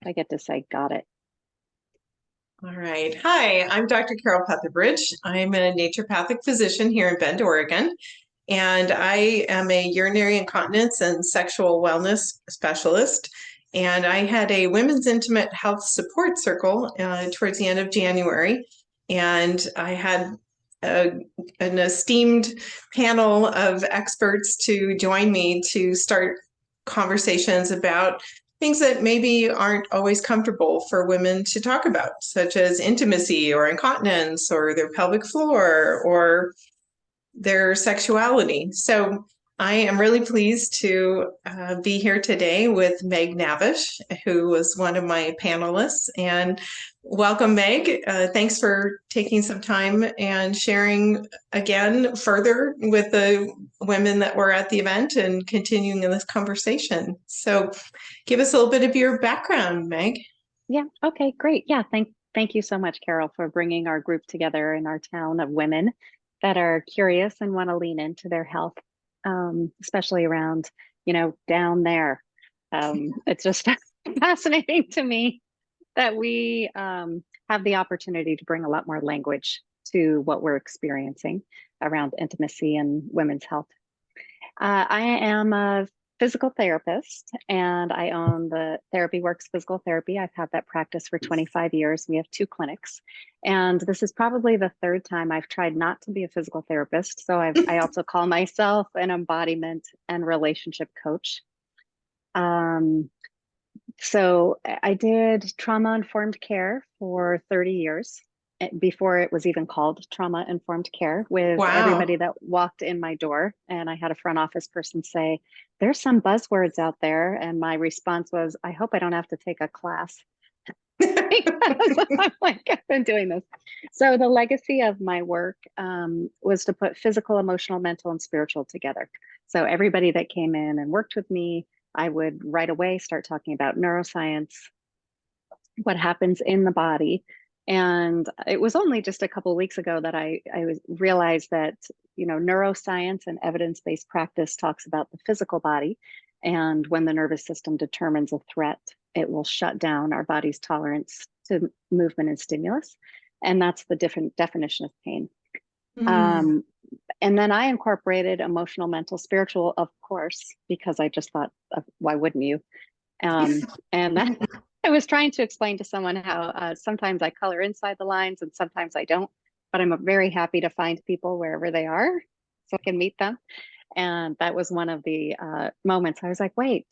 I get to say, got it. All right. Hi, I'm Dr. Carol Petherbridge. I'm a naturopathic physician here in Bend, Oregon, and I am a urinary incontinence and sexual wellness specialist. And I had a women's intimate health support circle towards the end of January, and I had an esteemed panel of experts to join me to start conversations about things that maybe aren't always comfortable for women to talk about, such as intimacy or incontinence or their pelvic floor or their sexuality. So I am really pleased to be here today with Meg Navish, who was one of my panelists. And welcome, Meg. Thanks for taking some time and sharing again further with the women that were at the event and continuing in this conversation. So give us a little bit of your background, Meg. Yeah. Okay, great. Yeah. Thank you so much, Carol, for bringing our group together in our town of women that are curious and want to lean into their health, especially around, down there. It's just fascinating to me that we have the opportunity to bring a lot more language to what we're experiencing around intimacy and women's health. I am a physical therapist and I own the Therapy Works Physical Therapy. I've had that practice for 25 years. We have 2 clinics. And this is probably the 3rd time I've tried not to be a physical therapist. So I also call myself an embodiment and relationship coach. So I did trauma-informed care for 30 years before it was even called trauma-informed care with everybody that walked in my door. And I had a front office person say, there's some buzzwords out there. And my response was, I hope I don't have to take a class. I'm like, I've been doing this. So the legacy of my work was to put physical, emotional, mental, and spiritual together. So everybody that came in and worked with me, I would right away start talking about neuroscience, what happens in the body. And it was only just a couple of weeks ago that I realized that, neuroscience and evidence-based practice talks about the physical body. And when the nervous system determines a threat, it will shut down our body's tolerance to movement and stimulus. And that's the different definition of pain. And then I incorporated emotional, mental, spiritual, of course, because I just thought, why wouldn't you? And that, I was trying to explain to someone how sometimes I color inside the lines and sometimes I don't, but I'm very happy to find people wherever they are so I can meet them. And that was one of the moments I was like, wait,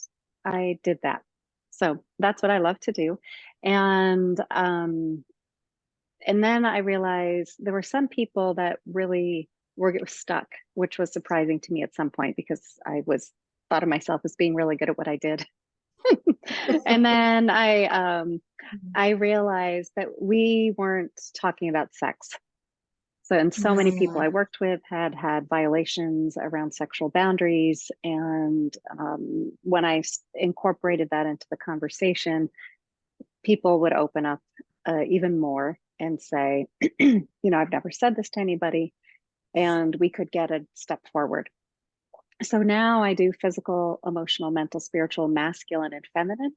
I did that. So that's what I love to do. And then I realized there were some people that really were stuck, which was surprising to me at some point because I thought of myself as being really good at what I did. And then I realized that we weren't talking about sex. And so many people I worked with had violations around sexual boundaries. And when I incorporated that into the conversation, people would open up even more and say, I've never said this to anybody. And we could get a step forward. So now I do physical, emotional, mental, spiritual, masculine, and feminine,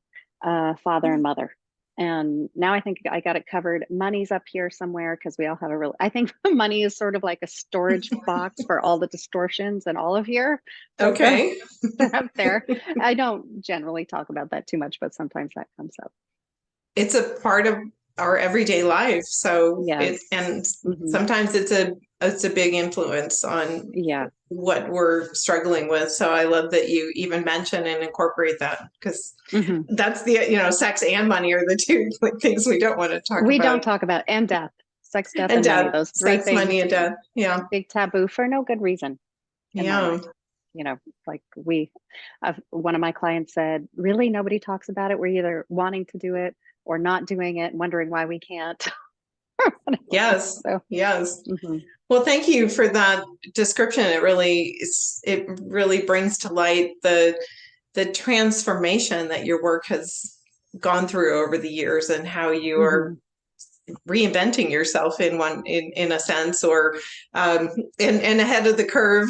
father and mother. And now I think I got it covered. Money's up here somewhere because we all have I think money is sort of like a storage box for all the distortions and all of here. So okay. They're up there. I don't generally talk about that too much, but sometimes that comes up. It's a part of our everyday life. So yes. Sometimes it's a big influence on what we're struggling with. So I love that you even mention and incorporate that because that's the, sex and money are the 2 things we don't want to talk about. We don't talk about, and death, sex, death, and money, those 3 sex, things. Money, and death. Yeah. Big taboo for no good reason. Yeah. Like one of my clients said, really, nobody talks about it. We're either wanting to do it or not doing it, wondering why we can't. Yes. Yes. Well, thank you for that description. It really brings to light the transformation that your work has gone through over the years and how you are reinventing yourself in a sense, or and ahead of the curve,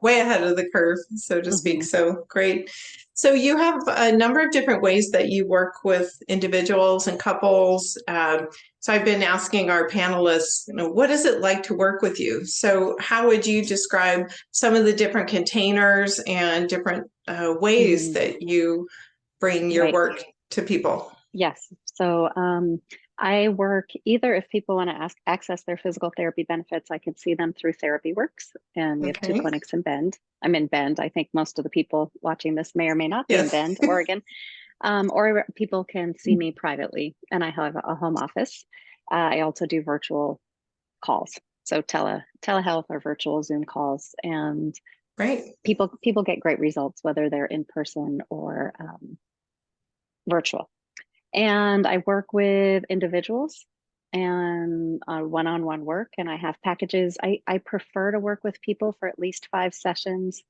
way ahead of the curve, so to speak. So great. So you have a number of different ways that you work with individuals and couples. So I've been asking our panelists, what is it like to work with you? So how would you describe some of the different containers and different ways that you bring your Right. work to people? Yes. So I work either if people want to access their physical therapy benefits, I can see them through Therapy Works, and we have two Okay. clinics in Bend. I'm in Bend. I think most of the people watching this may or may not be in Yes. Bend, Oregon. Or people can see me privately, and I have a home office. I also do virtual calls, so telehealth or virtual Zoom calls, and Right. people get great results whether they're in person or virtual. And I work with individuals and one-on-one work, and I have packages. I prefer to work with people for at least 5 sessions.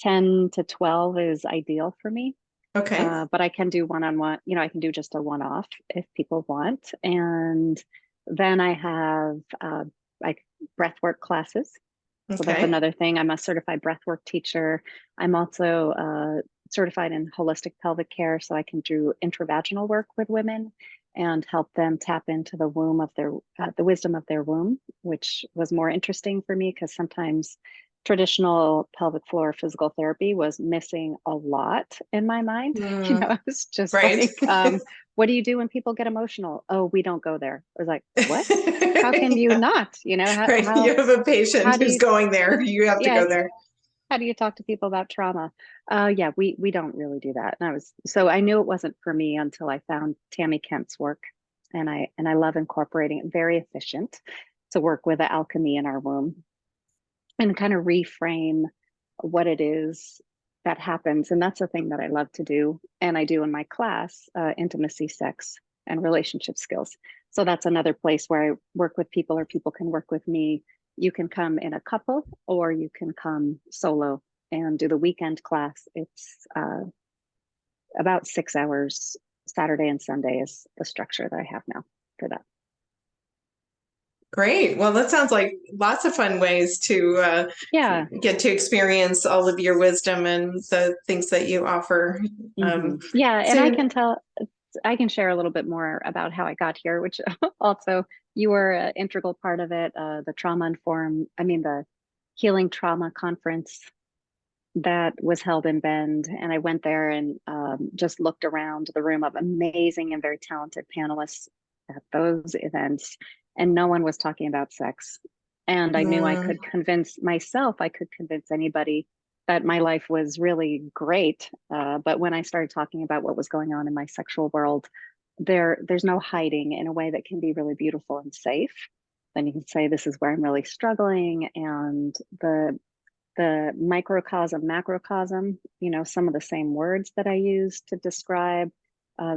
10 to 12 is ideal for me. Okay. But I can do one-on-one, I can do just a one-off if people want. And then I have like breathwork classes. So that's Okay. another thing. I'm a certified breathwork teacher. I'm also certified in holistic pelvic care, so I can do intravaginal work with women and help them tap into the womb of the wisdom of their womb, which was more interesting for me because sometimes traditional pelvic floor physical therapy was missing a lot in my mind. I was just Right. like, what do you do when people get emotional? Oh, we don't go there. I was like, what? How can you not? Right. You have a patient How do who's you, going there. You have to yeah, go there. how do you talk to people about trauma? Yeah, we don't really do that. And I knew it wasn't for me until I found Tammy Kent's work, and I love incorporating it. Very efficient to work with the alchemy in our womb and kind of reframe what it is that happens. And that's the thing that I love to do, and I do in my class, intimacy, sex, and relationship skills. So that's another place where I work with people, or people can work with me. You can come in a couple, or you can come solo and do the weekend class. It's about 6 hours. Saturday and Sunday is the structure that I have now for that. Great. Well, that sounds like lots of fun ways to Yeah. get to experience all of your wisdom and the things that you offer. Yeah. And So, I can share a little bit more about how I got here, which also you were an integral part of it. The Healing Trauma Conference that was held in Bend. And I went there and just looked around the room of amazing and very talented panelists at those events. And no one was talking about sex. And I knew I could convince anybody that my life was really great. But when I started talking about what was going on in my sexual world, there's no hiding in a way that can be really beautiful and safe. Then you can say, this is where I'm really struggling. And the microcosm, macrocosm, some of the same words that I used to describe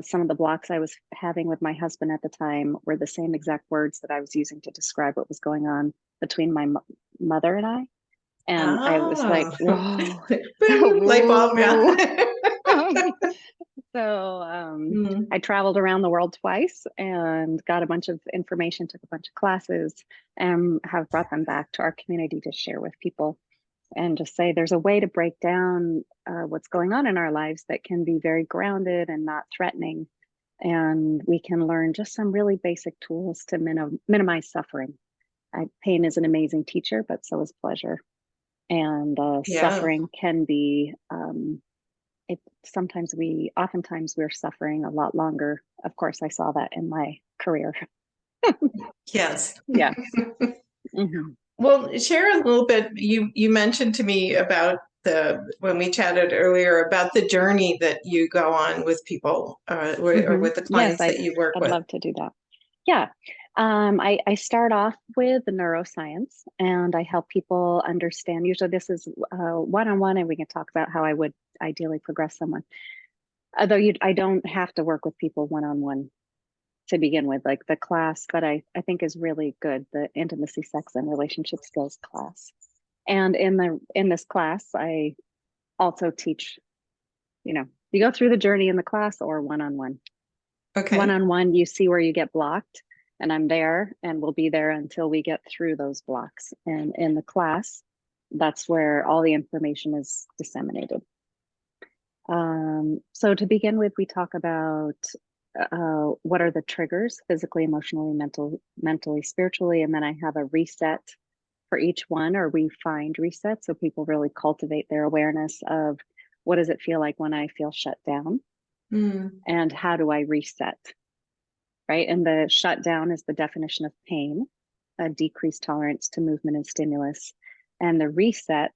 some of the blocks I was having with my husband at the time were the same exact words that I was using to describe what was going on between my mother and I. And I was like, whoa, boom, light bulb. whoa. Yeah. So Mm. I traveled around the world twice and got a bunch of information, took a bunch of classes, and have brought them back to our community to share with people and just say there's a way to break down what's going on in our lives that can be very grounded and not threatening. And we can learn just some really basic tools to minimize suffering. Pain is an amazing teacher, but so is pleasure. And Yeah. suffering can be, oftentimes we're suffering a lot longer. Of course, I saw that in my career. Yes. Yeah. Mm-hmm. Well, share a little bit. You mentioned to me about when we chatted earlier about the journey that you go on with people or Mm-hmm. with the Yes, clients that you work I'd with. love to do that. Yeah. I start off with the neuroscience, and I help people understand. Usually, this is one-on-one, and we can talk about how I would ideally progress someone. Although I don't have to work with people one-on-one to begin with, like the class that I think is really good, the intimacy, sex, and relationship skills class. And in this class, I also teach, you go through the journey in the class or one-on-one. Okay. One-on-one, you see where you get blocked, and I'm there and we'll be there until we get through those blocks. And in the class, that's where all the information is disseminated. So to begin with, we talk about what are the triggers physically, emotionally, mentally, spiritually, and then I have a reset for each one, or we find resets so people really cultivate their awareness of what does it feel like when I feel shut down, Mm. and how do I reset, right? And the shutdown is the definition of pain, a decreased tolerance to movement and stimulus. And the reset,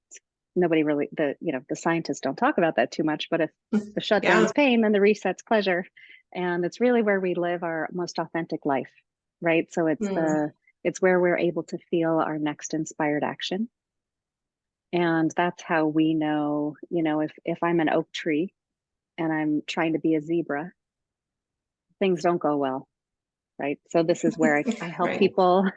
nobody really, the scientists don't talk about that too much, but if the Yeah. shutdown's pain, then the reset's pleasure. And it's really where we live our most authentic life, right? So Mm. it's where we're able to feel our next inspired action. And that's how we know, if I'm an oak tree and I'm trying to be a zebra, things don't go well, right? So this is where I help Right. people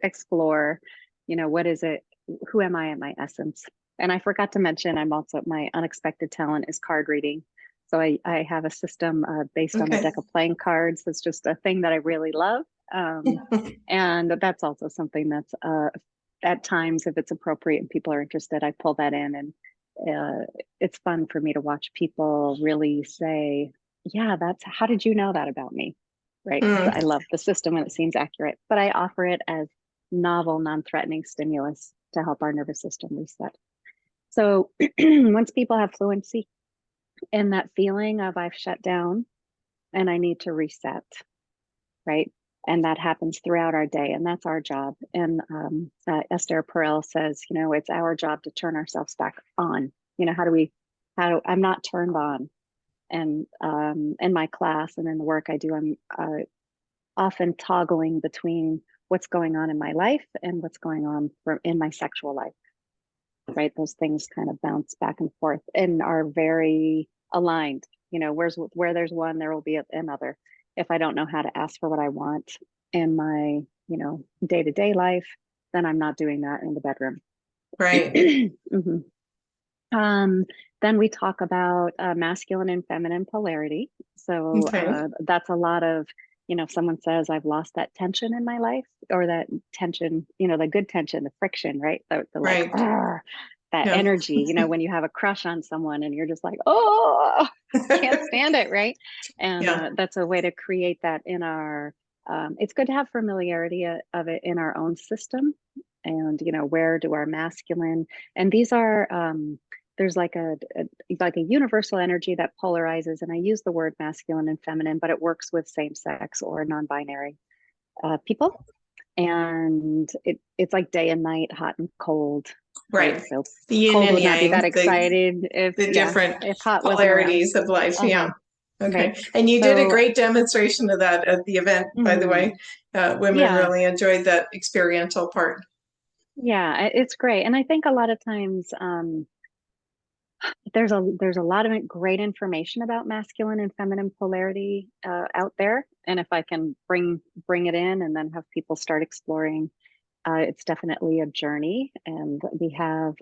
explore, what is it? Who am I at my essence? And I forgot to mention, my unexpected talent is card reading. So I have a system based on a Okay. deck of playing cards. It's just a thing that I really love. And that's also something that's at times, if it's appropriate and people are interested, I pull that in, and it's fun for me to watch people really say, yeah, how did you know that about me? Right. Because I Mm. love the system when it seems accurate, but I offer it as novel, non-threatening stimulus to help our nervous system reset. So once people have fluency in that feeling of I've shut down and I need to reset, right? And that happens throughout our day, and that's our job. And Esther Perel says, it's our job to turn ourselves back on. I'm not turned on. And in my class and in the work I do, I'm often toggling between what's going on in my life and what's going on in my sexual life, right? Those things kind of bounce back and forth and are very aligned. Where there's one, there will be another. If I don't know how to ask for what I want in my, day-to-day life, then I'm not doing that in the bedroom. Right. Mhm. Um, then we talk about masculine and feminine polarity. So Okay. that's a lot of, if someone says, I've lost that tension in my life, or that tension, the good tension, the friction, right? The like, Right. "Argh," that Yeah. energy, when you have a crush on someone and you're just like, oh, can't stand it, right? And Yeah. that's a way to create that in it's good to have familiarity of it in our own system. And, where do our masculine, and these are, there's like a universal energy that polarizes, and I use the word masculine and feminine, but it works with same-sex or non-binary people. And it's like day and night, hot and cold, right? Right. So The yin cold and would not be yang, that excited if, the yeah, different if hot wasn't around. polarities of life. Uh-huh. Yeah. Right. Okay. And you did a So great demonstration of that at the event, by the way. mhm, Women yeah, really enjoyed that experiential part. yeah, it's great. And I think a lot of times there's a lot of great information about masculine and feminine polarity out there, and if I can bring it in and then have people start exploring, it's definitely a journey. And we have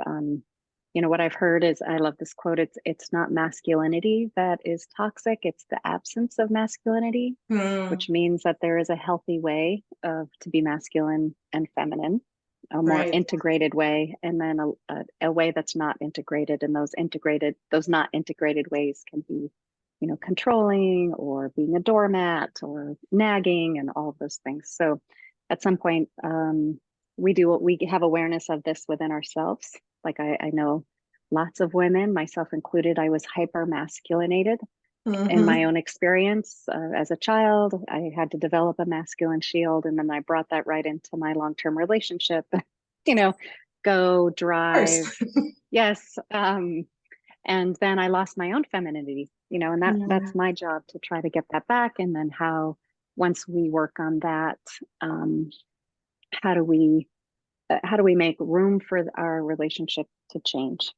what I've heard is, I love this quote, it's not masculinity that is toxic, it's the absence of masculinity, Mm. which means that there is a healthy way of to be masculine and feminine, a more Right. integrated way, and then a way that's not integrated. And those not integrated ways can be, controlling, or being a doormat, or nagging, and all of those things. So at some point, we have awareness of this within ourselves. Like I know lots of women, myself included, I was hyper masculinated in my Mm-hmm. own experience as a child. I had to develop a masculine shield, and then I brought that right into my long-term relationship. you know, Go Of course. drive, yes. And then I lost my own femininity. And that's Mm. my job to try to get that back. And then once we work on that, um, how do we make room for our relationship to change?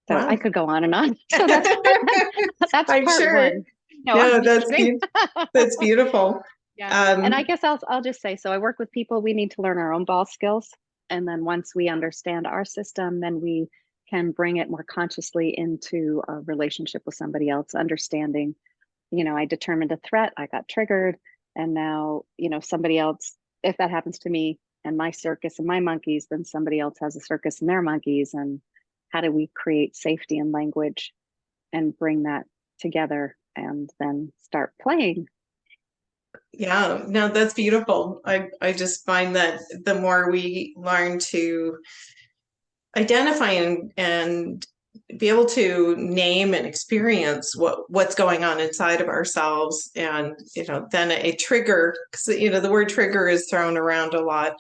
So I Wow. could go on and on. So that's that's I'm part sure. one. No, I'm No, just kidding. that's beautiful. Yeah. And I Um, guess I'll just say, so I work with people, we need to learn our own ball skills. And then once we understand our system, then we can bring it more consciously into a relationship with somebody else, understanding, I determined a threat, I got triggered, and now, somebody else, if that happens to me and my circus and my monkeys, then somebody else has a circus and their monkeys. And how do we create safety in language and bring that together and then start playing. Yeah, no, that's beautiful. I just find that the more we learn to identify and be able to name and experience what's going on inside of ourselves, and then a trigger, because the word trigger is thrown around a lot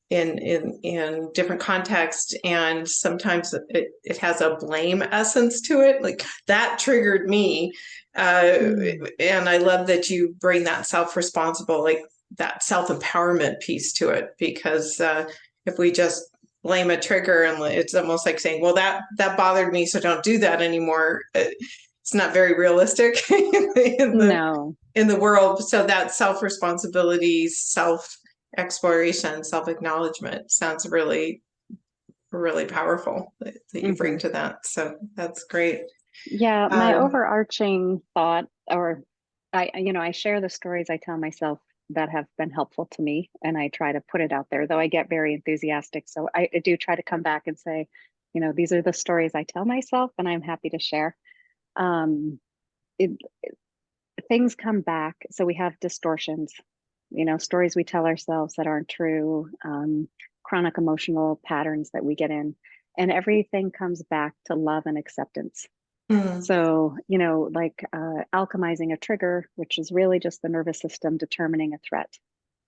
in different contexts, and sometimes it has a blame essence to it, like that triggered me. And I love that you bring that self-responsible, like that self-empowerment piece to it, because if we just blame a trigger, and it's almost like saying, well, that bothered me, so don't do that anymore. It's not very realistic No. in the world. So that self-responsibility, self-exploration, self-acknowledgement sounds really, really powerful that you bring to that. So that's great. Yeah, my overarching thought, or I share the stories I tell myself that have been helpful to me, and I try to put it out there, though I get very enthusiastic. So I do try to come back and say, these are the stories I tell myself, and I'm happy to share. Um, it, Things come back. So we have distortions, stories we tell ourselves that aren't true, chronic emotional patterns that we get in, and everything comes back to love and acceptance. So, like alchemizing a trigger, which is really just the nervous system determining a threat,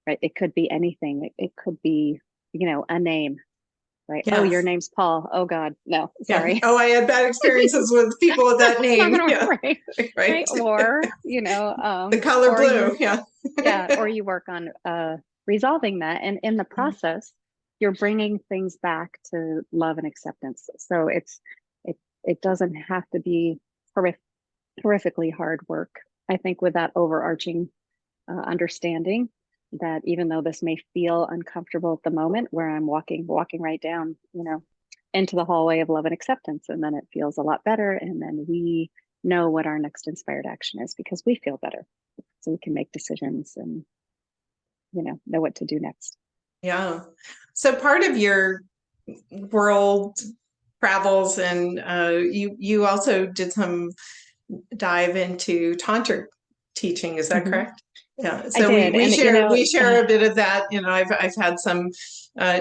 right? It could be anything. It could be, a name, right? Yes. Oh, your name's Paul. Oh God, no, sorry. Yeah. Oh, I had bad experiences with people with that name. Right. Right. Or, the color blue. Yeah. Or you work on resolving that. And in the process, you're bringing things back to love and acceptance. So it doesn't have to be horrifically hard work. I think with that overarching understanding that even though this may feel uncomfortable at the moment, where I'm walking right down, into the hallway of love and acceptance, and then it feels a lot better, and then we know what our next inspired action is because we feel better, so we can make decisions and know what to do next. Yeah. So part of your world travels, and you also did some dive into tantric teaching. Is that correct? Yeah. So I did. we share a bit of that. I've had some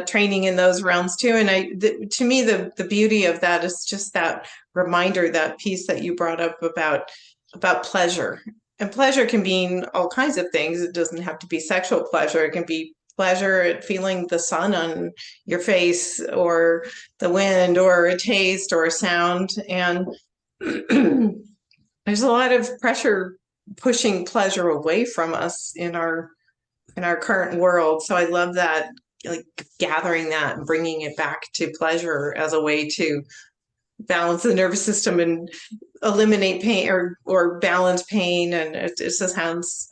training in those realms too, and to me the beauty of that is just that reminder, that piece that you brought up about pleasure. And pleasure can mean all kinds of things. It doesn't have to be sexual pleasure. It can be pleasure at feeling the sun on your face, or the wind, or a taste, or a sound. And there's a lot of pressure pushing pleasure away from us in our current world. So I love that, like gathering that and bringing it back to pleasure as a way to balance the nervous system and eliminate pain, or balance pain. And it just sounds,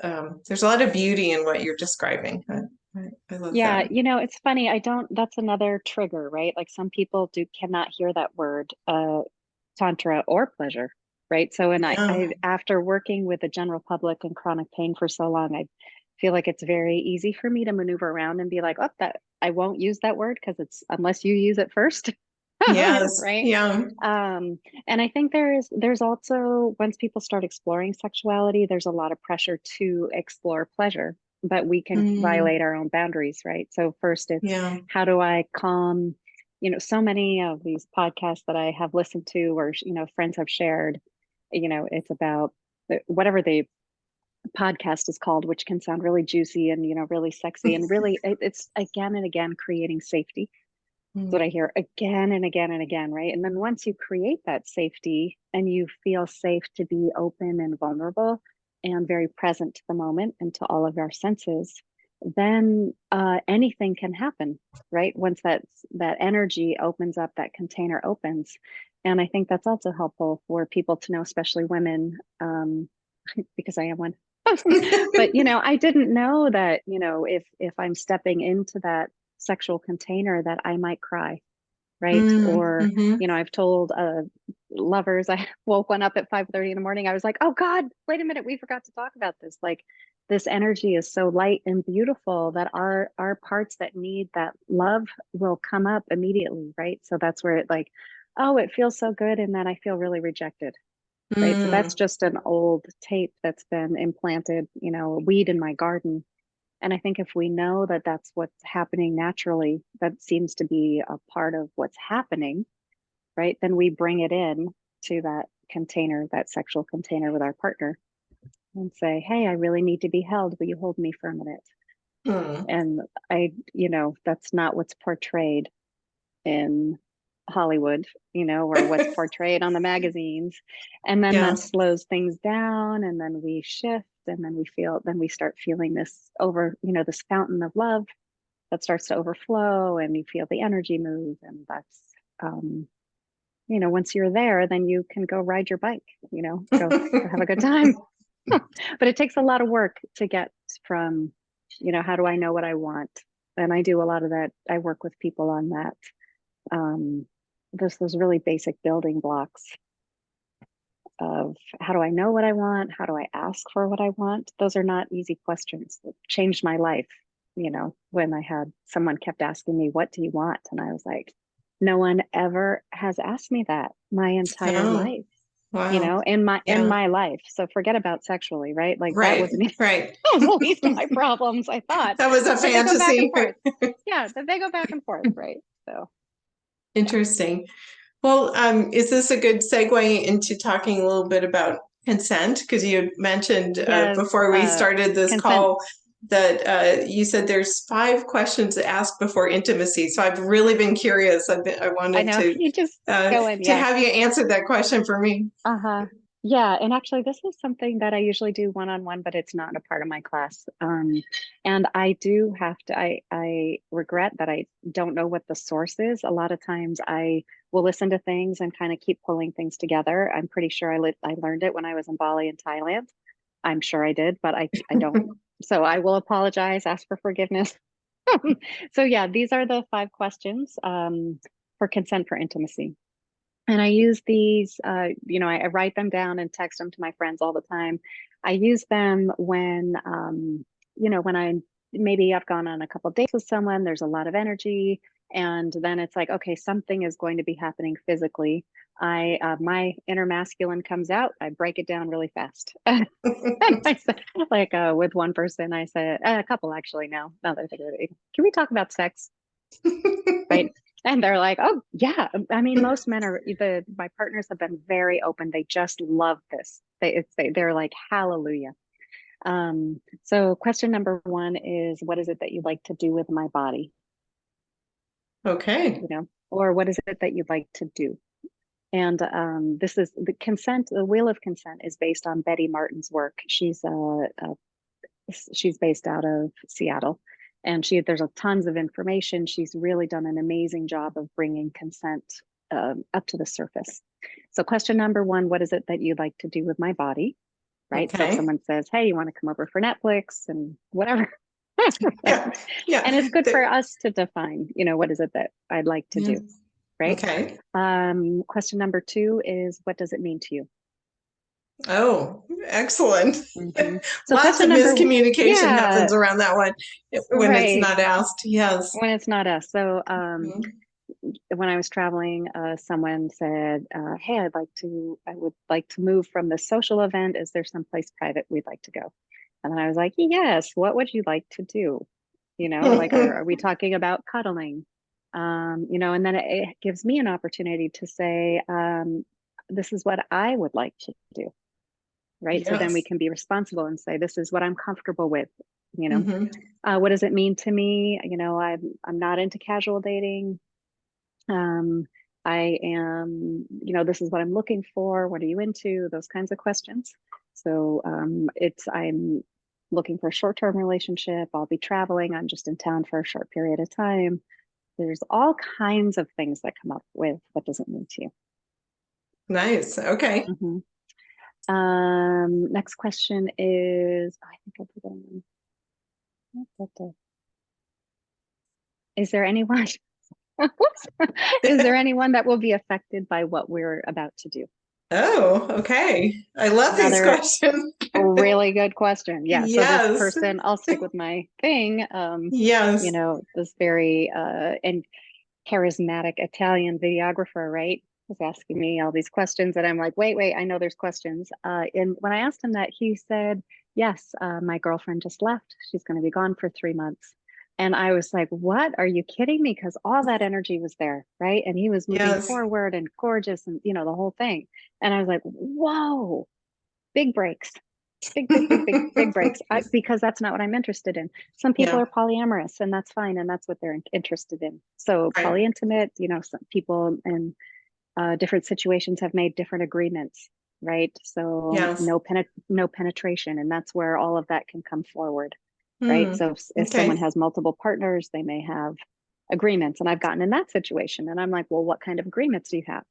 there's a lot of beauty in what you're describing. I love that. It's funny. That's another trigger, right? Like some people cannot hear that word, tantra or pleasure, right? So, and I after working with the general public and chronic pain for so long, I feel like it's very easy for me to maneuver around and be like, oh, that I won't use that word because it's unless you use it first. Yes. Right. Yeah. And I think there's also, once people start exploring sexuality, there's a lot of pressure to explore pleasure, but we can violate our own boundaries, right? So first it's how do I calm, so many of these podcasts that I have listened to, or friends have shared, it's about whatever the podcast is called, which can sound really juicy and really sexy, and really it's again and again creating safety. That's what I hear again and again and again, right? And then once you create that safety and you feel safe to be open and vulnerable and very present to the moment and to all of our senses, then anything can happen, right? Once that energy opens up, that container opens. And I think that's also helpful for people to know, especially women, because I am one. But I didn't know that, if I'm stepping into that sexual container, that I might cry, right? Or I've told lovers, I woke one up at 5:30 in the morning. I was like, oh God, wait a minute, we forgot to talk about this. Like, this energy is so light and beautiful that our parts that need that love will come up immediately, right? So that's where it, like, oh, it feels so good, and then I feel really rejected. Right. So Mm, that's just an old tape that's been implanted, a weed in my garden. And I think if we know that that's what's happening naturally, that seems to be a part of what's happening, right? Then we bring it in to that container, that sexual container with our partner and say, hey, I really need to be held. Will you hold me for a minute? mm. And that's not what's portrayed in Hollywood, or what's portrayed on the magazines. And then Yeah. that slows things down, and then we shift, and then we start feeling this fountain of love that starts to overflow, and you feel the energy move. And that's, um, once you're there, then you can go ride your bike, go have a good time. But it takes a lot of work to get from, how do I know what I want? And I do a lot of that. I work with people on that. There's those really basic building blocks of how do I know what I want? How do I ask for what I want? Those are not easy questions. It changed my life, when I had someone kept asking me, what do you want? And I was like, no one ever has asked me that my entire Oh, life, wow. in Yeah. my life. So forget about sexually, right? Like that Right. wasn't even, Right. that was the least of my problems, I thought. That was a But they go back and fantasy. forth. Yeah, they go back and forth, right? So yeah. Interesting. Well, is this a good segue into talking a little bit about consent? Because you had mentioned Yes, before we started this consent. call that you said there's 5 questions to ask before intimacy. So I've really been curious. I I wanted know. You just go in. to Yeah. have you answer that question for me. Uh-huh. Yeah, and actually this is something that I usually do one-on-one, but it's not a part of my class. And I do have to, I regret that I don't know what the source is. A lot of times I will listen to things and kind of keep pulling things together. I'm pretty sure I learned it when I was in Bali in Thailand. I'm sure I did, but I don't. So I will apologize, ask for forgiveness. So yeah, these are the 5 questions for consent for intimacy. And I use these, I write them down and text them to my friends all the time. I use them when, when maybe I've gone on a couple of dates with someone, there's a lot of energy, and then it's like, okay, something is going to be happening physically. My inner masculine comes out. I break it down really fast. And I said, like, with one person, I said, a couple actually now that I think of it, can we talk about sex? Right. And they're like, oh yeah. I mean, most men my partners have been very open. They just love this. They're like, hallelujah. So question number 1 is, what is it that you'd like to do with my body? Okay. Or what is it that you'd like to do? And this is the consent. The wheel of consent is based on Betty Martin's work. She's based out of Seattle, and there's tons of information. She's really done an amazing job of bringing consent up to the surface. So question number 1, what is it that you'd like to do with my body? Right. So if Okay. someone says, hey, you want to come over for Netflix and whatever. Yeah. Yeah. And it's good for us to define, what is it that I'd like to Yeah. do? Right. Okay. Question number 2 is, what does it mean to you? Oh, excellent. Mm-hmm. So Lots question of number, miscommunication yeah, happens around that one when it's right. not asked. Yes. When it's not us. So Mhm. when I was traveling, someone said, hey, I would like to move from the social event. Is there someplace private we'd like to go? And then I was like, yes, what would you like to do? Like, are we talking about cuddling? And then it gives me an opportunity to say, this is what I would like to do. Right. So then we Yes. can be responsible and say, this is what I'm comfortable with. You know, Hmm. what does it mean to me? I'm not into casual dating. Um, I am, this is what I'm looking for. What are you into? Those kinds of questions. So I'm looking for a short-term relationship. I'll be traveling. I'm just in town for a short period of time. There's all kinds of things that come up with what does it mean to you. Nice. Okay. Mhm. Next question is, I think I put it in. Is there anyone, is there anyone that will be affected by what we're about to do? Oh, okay. I love these Another questions. really good question. Yeah. So this Yes. person, I'll stick with my thing. Yes. This very and charismatic Italian videographer, right? was asking me all these questions, and I'm like, wait, I know there's questions. And when I asked him that, he said, yes, my girlfriend just left. She's going to be gone for 3 months. And I was like, what? Are you kidding me? Because all that energy was there, right? And he was moving Yes. forward and gorgeous and, the whole thing. And I was like, whoa, big breaks, big breaks. Because that's not what I'm interested in. Some people Yeah. are polyamorous, and that's fine. And that's what they're interested in. So Right. polyintimate, some people and different situations have made different agreements, right? So Yes. no penetration, and that's where all of that can come forward, right? Hmm. So if someone Okay. has multiple partners, they may have agreements, and I've gotten in that situation, and I'm like, well, what kind of agreements do you have?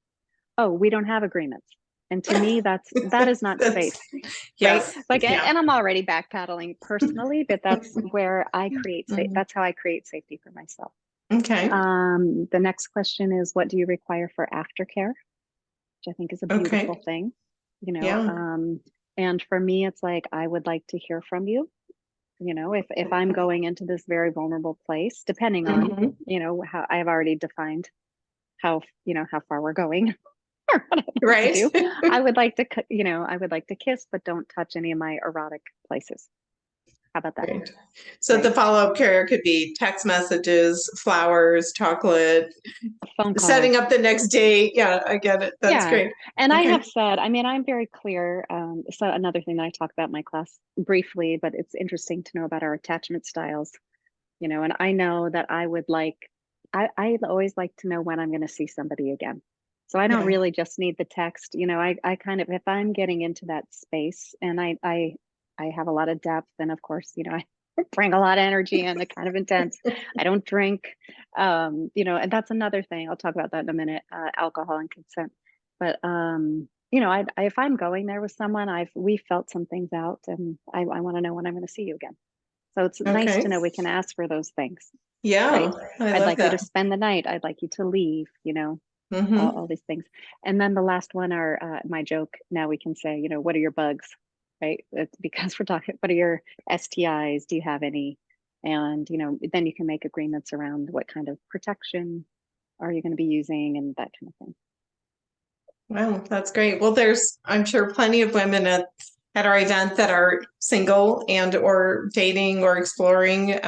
Oh, we don't have agreements. And to me, that is not That's, space, right? yes. Like, Yeah. and I'm already backpedaling personally, but that's where I create Mhm. that's how I create safety for myself. Okay. The next question is, what do you require for aftercare? Which I think is a beautiful Okay. thing, you know. Yeah. And for me, it's like, I would like to hear from you. If I'm going into this very vulnerable place, depending on, Mhm. how I've already defined how far we're going or what I like to Right. do. I would like to kiss, but don't touch any of my erotic places. How about that? Right. So the Right? follow-up care could be text messages, flowers, chocolate, Phone setting calls. up the next date. Yeah, I get it. That's Yeah. great. And I Okay. have said, I mean, I'm very clear. So another thing that I talk about in my class briefly, but it's interesting to know about our attachment styles, and I know that I always like to know when I'm going to see somebody again. So I don't Yeah. really just need the text, I kind of, if I'm getting into that space and I have a lot of depth, and of course, I bring a lot of energy and kind of intense. I don't drink, and that's another thing. I'll talk about that in a minute, alcohol and consent. But if I'm going there with someone, we felt some things out, and I want to know when I'm going to see you again. So it's nice to Okay. know we can ask for those things, Yeah, right? I I'd love like you to that. spend the night. I'd like you to leave, Hmm. all these things. And then the last one are my joke. Now we can say, what are your bugs, right? It's because we're talking, what are your STIs? Do you have any? And, then you can make agreements around what kind of protection are you going to be using and that kind of thing. Wow, that's great. Well, there's, I'm sure, plenty of women at our event that are single and or dating or exploring.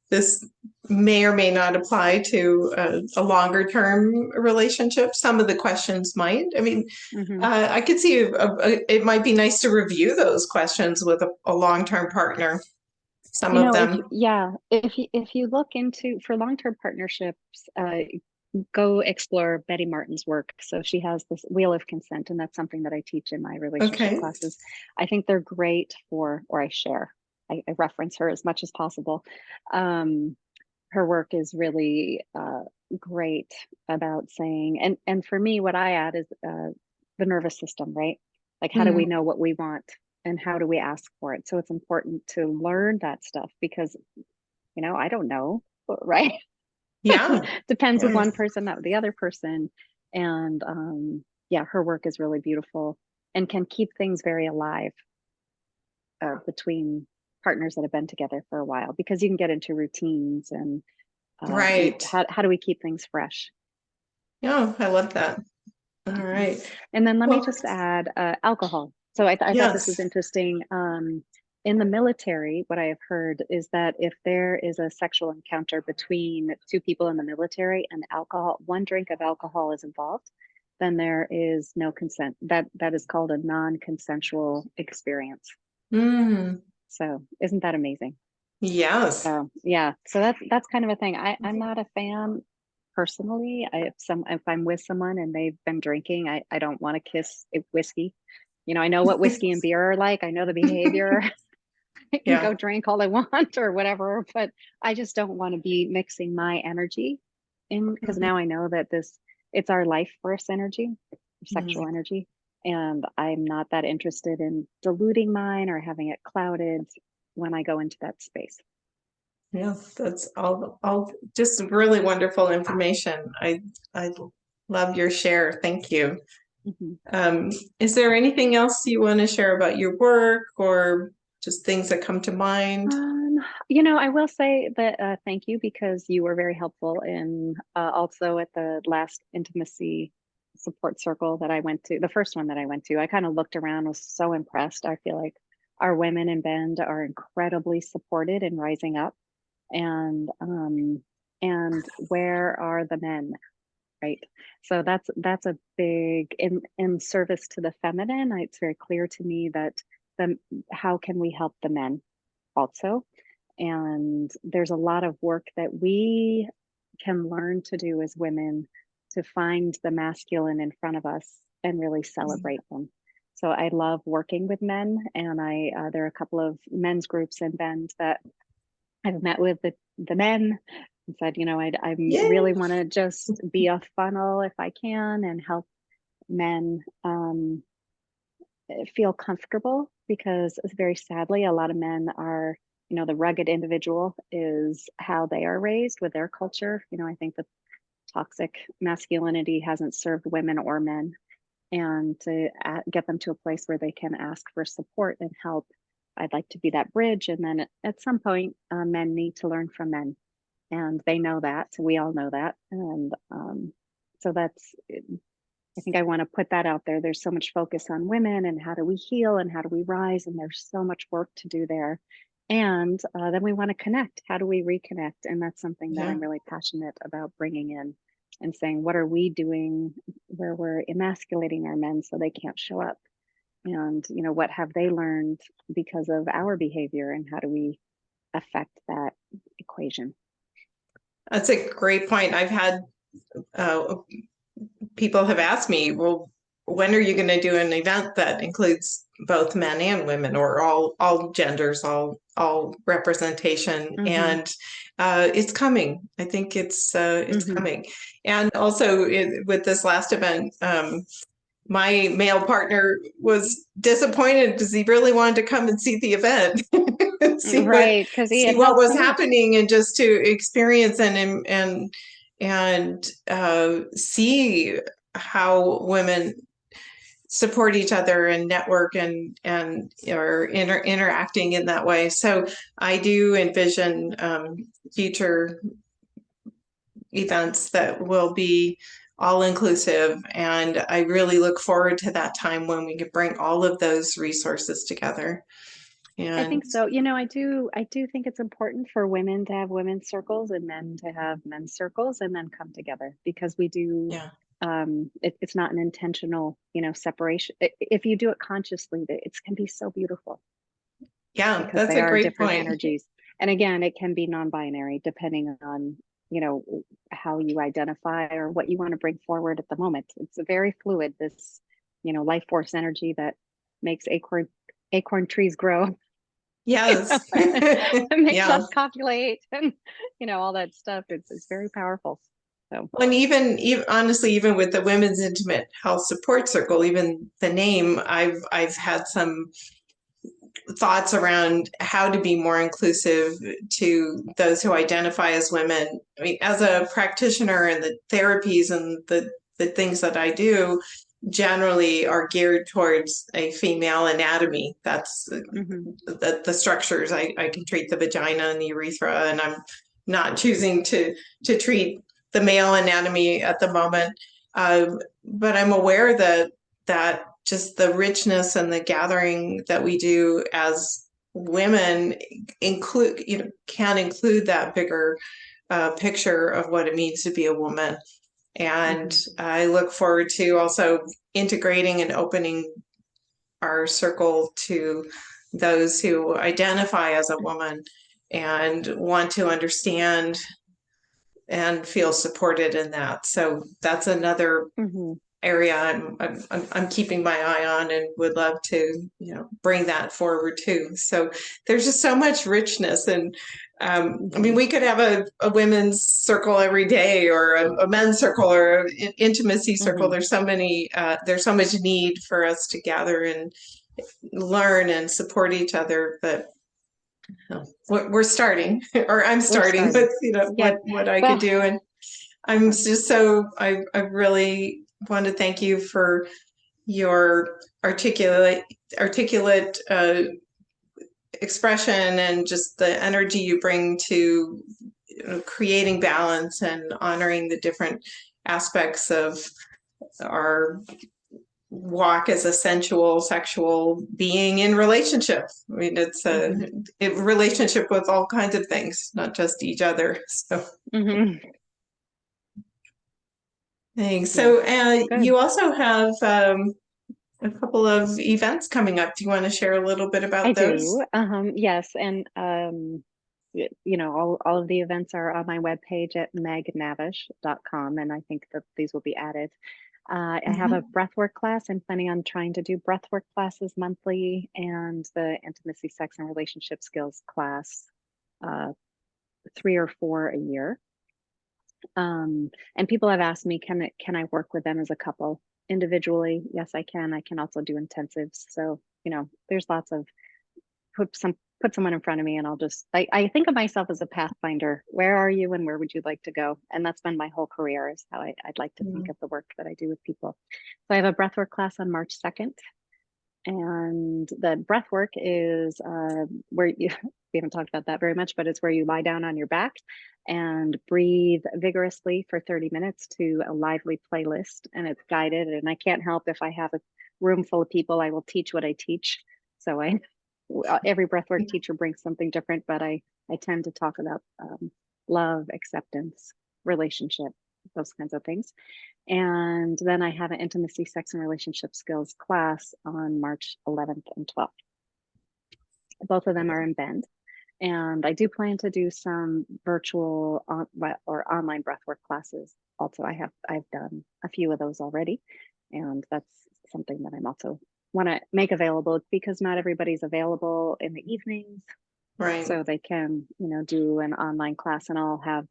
This may or may not apply to a longer term relationship. Some of the questions might. I mean, Hmm. I could see it might be nice to review those questions with a long-term partner. Some of If them. yeah, if you look into for long-term partnerships, go explore Betty Martin's work. So she has this wheel of consent, and that's something that I teach in my relationship Okay. classes. I think they're great or I share. I reference her as much as possible. Um, Her work is really great about saying, and for me, what I add is the nervous system, right? Like, how do we Mm, know what we want, and how do we ask for it? So it's important to learn that stuff because I don't know, right? yeah. Depends with Mm, one person, not with the other person. And yeah, her work is really beautiful and can keep things very alive between partners that have been together for a while, because you can get into routines and right. how do we keep things fresh? Yeah, I love that. All Mhm. right. And then let me Well, just add alcohol. So I thought this was yes. interesting. In the military, what I have heard is that if there is a sexual encounter between two people in the military and alcohol, one drink of alcohol is involved, then there is no consent. That is called a non-consensual experience. Mm, So isn't that amazing? yes. So yeah, so that's kind of a thing. I'm not a fan personally. If I'm with someone and they've been drinking, I don't want to kiss whiskey. I know what whiskey and beer are like. I know the behavior. I can Yeah. go drink all I want or whatever, but I just don't want to be mixing my energy in, because Mhm. now I know that it's our life force energy, sexual Mhm. energy, and I'm not that interested in diluting mine or having it clouded when I go into that space. Yeah, that's all just really wonderful information. I love your share. Thank you. Mhm. Um, is there anything else you want to share about your work or just things that come to mind? Um, I will say that thank you, because you were very helpful in also at the last intimacy support circle that I went to, the first one that I went to, I kind of looked around, was so impressed. I feel like our women in Bend are incredibly supported and rising up. And where are the men? Right. So that's a big in service to the feminine. It's very clear to me that the how can we help the men also? And there's a lot of work that we can learn to do as women to find the masculine in front of us and really celebrate them. So I love working with men, and there are a couple of men's groups in Bend that I've met with the men and said, I Yay. really want to just be a funnel if I can and help men feel comfortable, because very sadly, a lot of men are, the rugged individual is how they are raised with their culture. I think that toxic masculinity hasn't served women or men, and to get them to a place where they can ask for support and help. I'd like to be that bridge. And then at some point, men need to learn from men, and they know that. We all know that. And so I think I want to put that out there. There's so much focus on women and how do we heal and how do we rise? And there's so much work to do there. And then we want to connect. How do we reconnect? And that's something that I'm really passionate about bringing in and saying, what are we doing where we're emasculating our men so they can't show up? And, what have they learned because of our behavior, and how do we affect that equation? That's a great point. I've had people have asked me, well, when are you going to do an event that includes both men and women, or all genders, all representation? Mm-hmm. And it's coming. I think it's coming. And also with this last event, my male partner was disappointed because he really wanted to come and see the event, see what was happening, and just to experience and see how women support each other and network and are interacting in that way. So I do envision future events that will be all inclusive, and I really look forward to that time when we can bring all of those resources together. And I think so. I do think it's important for women to have women's circles and men to have men's circles, and then come together, because we do. Yeah. It's not an intentional, separation. If you do it consciously, it can be so beautiful. Yeah, because that's they a are great different point. energies. And again, it can be non-binary depending on, how you identify or what you want to bring forward at the moment. It's a very fluid, this, life force energy that makes acorn trees grow. Yes. It makes Yeah. us copulate and, all that stuff. It's very powerful. So. And even honestly, even with the Women's Intimate Health Support Circle, even the name, I've had some thoughts around how to be more inclusive to those who identify as women. I mean, as a practitioner, and the therapies and the things that I do generally are geared towards a female anatomy. That's the structures. I can treat the vagina and the urethra, and I'm not choosing to treat the male anatomy at the moment. But I'm aware that just the richness and the gathering that we do as women can include that bigger picture of what it means to be a woman. And I look forward to also integrating and opening our circle to those who identify as a woman and want to understand and feel supported in that. So that's another area I'm keeping my eye on, and would love to bring that forward too. So there's just so much richness, and I mean, we could have a women's circle every day, or a men's circle, or an intimacy circle. There's so many. There's so much need for us to gather and learn and support each other. But we're starting, or I'm starting with what I could do, and I'm just I really want to thank you for your articulate expression, and just the energy you bring to creating balance and honoring the different aspects of our walk as a sensual, sexual being in relationship. I mean, it's a relationship with all kinds of things, not just each other. So thanks. So you also have a couple of events coming up. Do you want to share a little bit about I those? do. Yes, and you know, all of the events are on my webpage at megnavish.com, and I think that these will be added. I have a breathwork class. I'm planning on trying to do breathwork classes monthly, and the intimacy, sex, and relationship skills class, 3 or 4 a year. And people have asked me, can I work with them as a couple individually? Yes, I can. I can also do intensives. So, you know, there's lots of put someone in front of me and I think of myself as a pathfinder. Where are you and where would you like to go? And that's been my whole career, is how I'd like to think of the work that I do with people. So I have a breathwork class on March 2nd. And the breath work is where we haven't talked about that very much, but it's where you lie down on your back and breathe vigorously for 30 minutes to a lively playlist. And it's guided. And I can't help, if I have a room full of people, I will teach what I teach. So every breathwork teacher brings something different, but I tend to talk about love, acceptance, relationship, those kinds of things. And then I have an intimacy, sex, and relationship skills class on March 11th and 12th. Both of them are in Bend. And I do plan to do some virtual or online breathwork classes. Also, I've done a few of those already. And that's something that I'm also want to make available, because not everybody's available in the evenings. Right. So they can, you know, do an online class, and I'll have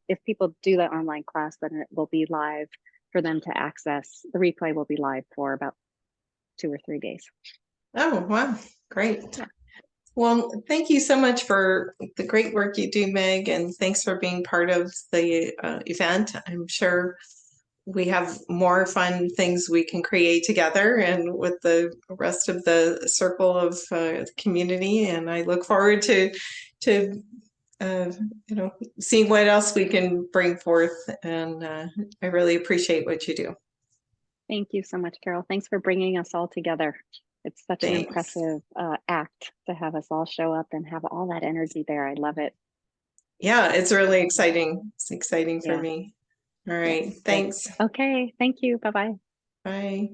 if people do the online class, then it will be live for them to access. The replay will be live for about 2 or 3 days. Oh, wow. Great. Yeah. Well, thank you so much for the great work you do, Meg, and thanks for being part of the event. I'm sure we have more fun things we can create together and with the rest of the circle of the community. And I look forward to you know, seeing what else we can bring forth. And I really appreciate what you do. Thank you so much, Carol. Thanks for bringing us all together. It's such an impressive act to have us all show up and have all that energy there. I love it. Yeah, it's really exciting. It's exciting for me. All right. Thanks. Okay. Thank you. Bye-bye. Bye.